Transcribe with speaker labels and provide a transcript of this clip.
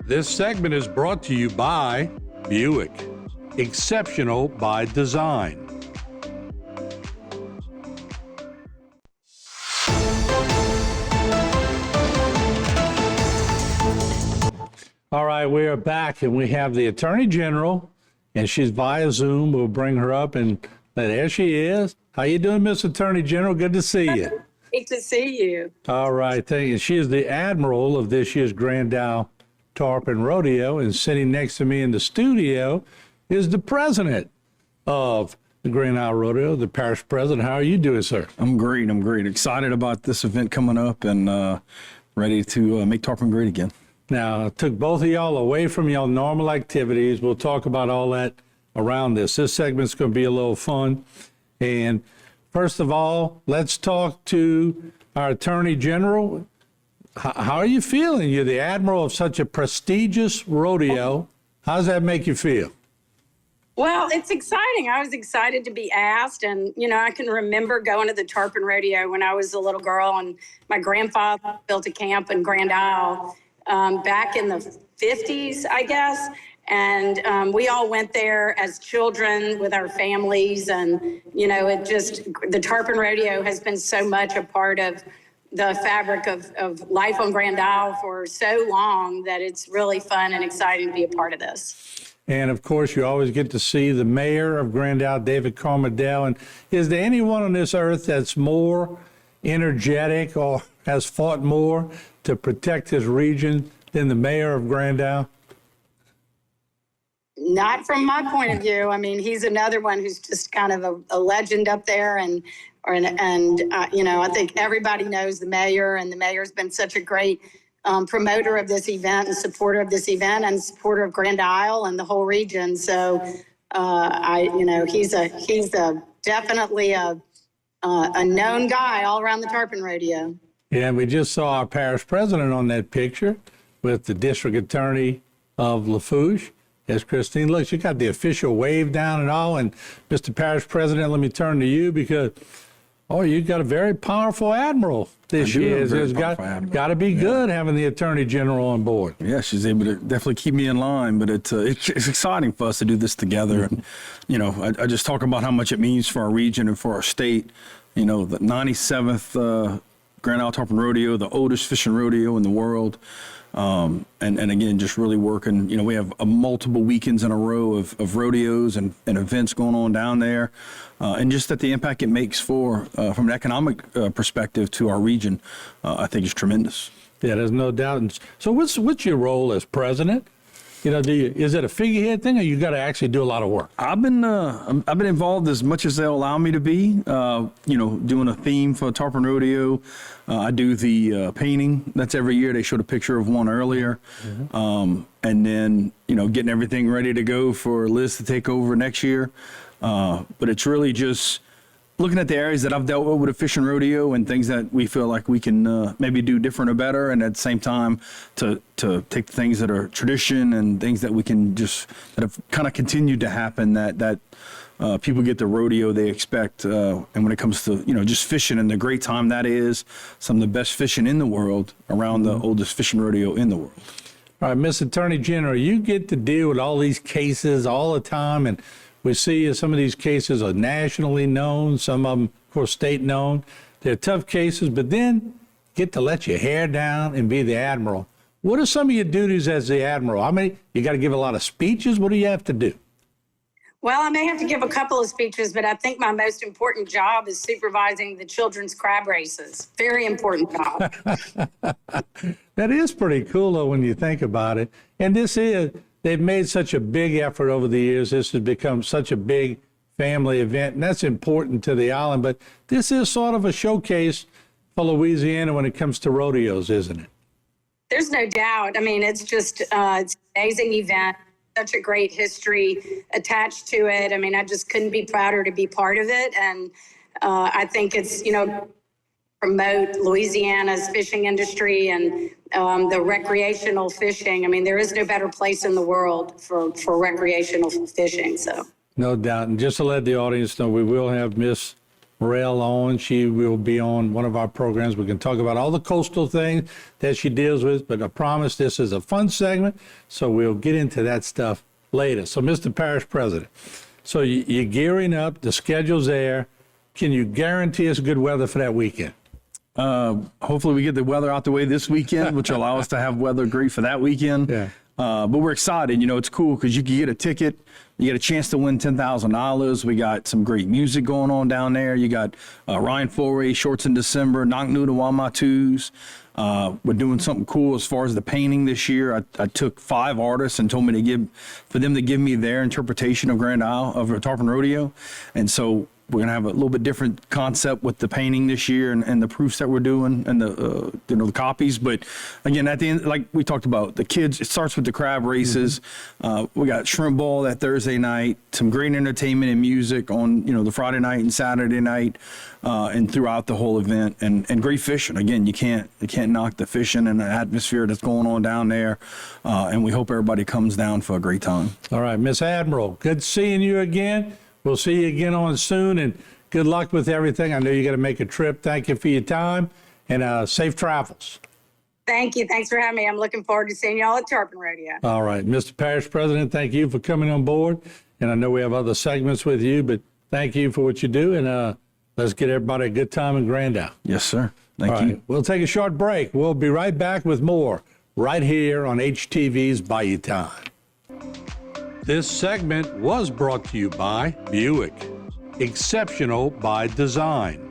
Speaker 1: This segment is brought to you by Buick. Exceptional by design. All right, we are back, and we have the Attorney General, and she's via Zoom. We'll bring her up, and there she is. How you doing, Miss Attorney General? Good to see you.
Speaker 2: Great to see you.
Speaker 1: All right, thank you. She is the Admiral of this year's Grand Isle Tarpon Rodeo, and sitting next to me in the studio is the president of the Grand Isle Rodeo, the parish president. How are you doing, sir?
Speaker 3: I'm great. Excited about this event coming up and ready to make Tarpon great again.
Speaker 1: Now, I took both of y'all away from y'all normal activities. We'll talk about all that around this. This segment's going to be a little fun. And first of all, let's talk to our Attorney General. How are you feeling? You're the Admiral of such a prestigious rodeo. How does that make you feel?
Speaker 2: Well, it's exciting. I was excited to be asked. And, I can remember going to the Tarpon Rodeo when I was a little girl, and my grandfather built a camp in Grand Isle back in the 50s, I guess. And we all went there as children with our families. And, the Tarpon Rodeo has been so much a part of the fabric of life on Grand Isle for so long that it's really fun and exciting to be a part of this.
Speaker 1: And of course, you always get to see the mayor of Grand Isle, David Carmadell. And is there anyone on this earth that's more energetic or has fought more to protect his region than the mayor of Grand Isle?
Speaker 2: Not from my point of view. I mean, he's another one who's just kind of a legend up there. And I think everybody knows the mayor, and the mayor's been such a great promoter of this event and supporter of this event and supporter of Grand Isle and the whole region. So, he's definitely a known guy all around the Tarpon Rodeo.
Speaker 1: Yeah, we just saw our parish president on that picture with the district attorney of Lafourche. Yes, Christine, look, she got the official wave down and all. And Mr. Parish President, let me turn to you because, you got a very powerful admiral this year. It's got to be good having the Attorney General on board.
Speaker 3: Yeah, she's able to definitely keep me in line, but it's exciting for us to do this together. And, I just talk about how much it means for our region and for our state. The 97th Grand Isle Tarpon Rodeo, the oldest fishing rodeo in the world. And again, just really working, we have multiple weekends in a row of rodeos and events going on down there. And just that the impact it makes from an economic perspective to our region, I think is tremendous.
Speaker 1: Yeah, there's no doubt. And so what's your role as president? Is it a figurehead thing, or you got to actually do a lot of work?
Speaker 3: I've been involved as much as they'll allow me to be. Doing a theme for Tarpon Rodeo. I do the painting. That's every year. They showed a picture of one earlier, and then getting everything ready to go for Liz to take over next year. But it's really just looking at the areas that I've dealt with a fishing rodeo and things that we feel like we can maybe do different or better, and at the same time to take the things that are tradition and things that we can that have kind of continued to happen that people get the rodeo they expect. And when it comes to, just fishing and the great time that is, some of the best fishing in the world around the oldest fishing rodeo in the world.
Speaker 1: All right, Miss Attorney General, you get to deal with all these cases all the time, and we see some of these cases are nationally known, some of them, of course, state known. They're tough cases, but then get to let your hair down and be the admiral. What are some of your duties as the admiral? You got to give a lot of speeches. What do you have to do?
Speaker 2: Well, I may have to give a couple of speeches, but I think my most important job is supervising the children's crab races. Very important job.
Speaker 1: That is pretty cool, though, when you think about it. And they've made such a big effort over the years. This has become such a big family event, and that's important to the island. But this is sort of a showcase for Louisiana when it comes to rodeos, isn't it?
Speaker 2: There's no doubt. I mean, it's just it's an amazing event. Such a great history attached to it. I mean, I just couldn't be prouder to be part of it. And I think it's, promote Louisiana's fishing industry and the recreational fishing. I mean, there is no better place in the world for recreational fishing. So
Speaker 1: no doubt. And just to let the audience know, we will have Miss Morel on. She will be on one of our programs. We can talk about all the coastal things that she deals with, but I promise this is a fun segment, so we'll get into that stuff later. So, Mr. Parish President, so you're gearing up, the schedule's there. Can you guarantee us good weather for that weekend?
Speaker 3: Hopefully we get the weather out the way this weekend, which will allow us to have weather great for that weekend.
Speaker 1: Yeah.
Speaker 3: But we're excited. You know, it's cool because you can get a ticket. You get a chance to win $10,000. We got some great music going on down there. You got Ryan Foray, Shorts in December, Knock Nuda Wamatus. We're doing something cool as far as the painting this year. I took 5 artists and told me for them to give me their interpretation of Grand Isle, of Tarpon Rodeo. And so we're gonna have a little bit different concept with the painting this year and the proofs that we're doing and the copies. But again, at the end, like we talked about, the kids, it starts with the crab races. We got shrimp ball that Thursday night, some great entertainment and music on the Friday night and Saturday night, and throughout the whole event, and great fishing. Again, you can't knock the fishing and the atmosphere that's going on down there. And we hope everybody comes down for a great time.
Speaker 1: All right, Miss Admiral, good seeing you again. We'll see you again on soon, and good luck with everything. I know you got to make a trip. Thank you for your time, and safe travels.
Speaker 2: Thank you. Thanks for having me. I'm looking forward to seeing y'all at Tarpon Rodeo.
Speaker 1: All right, Mr. Parish President, thank you for coming on board. And I know we have other segments with you, but thank you for what you do, and let's get everybody a good time in Grand Isle.
Speaker 3: Yes, sir. Thank
Speaker 1: All
Speaker 3: you.
Speaker 1: right, we'll take a short break. We'll be right back with more right here on HTV's Bayou Time. This segment was brought to you by Buick. Exceptional by design.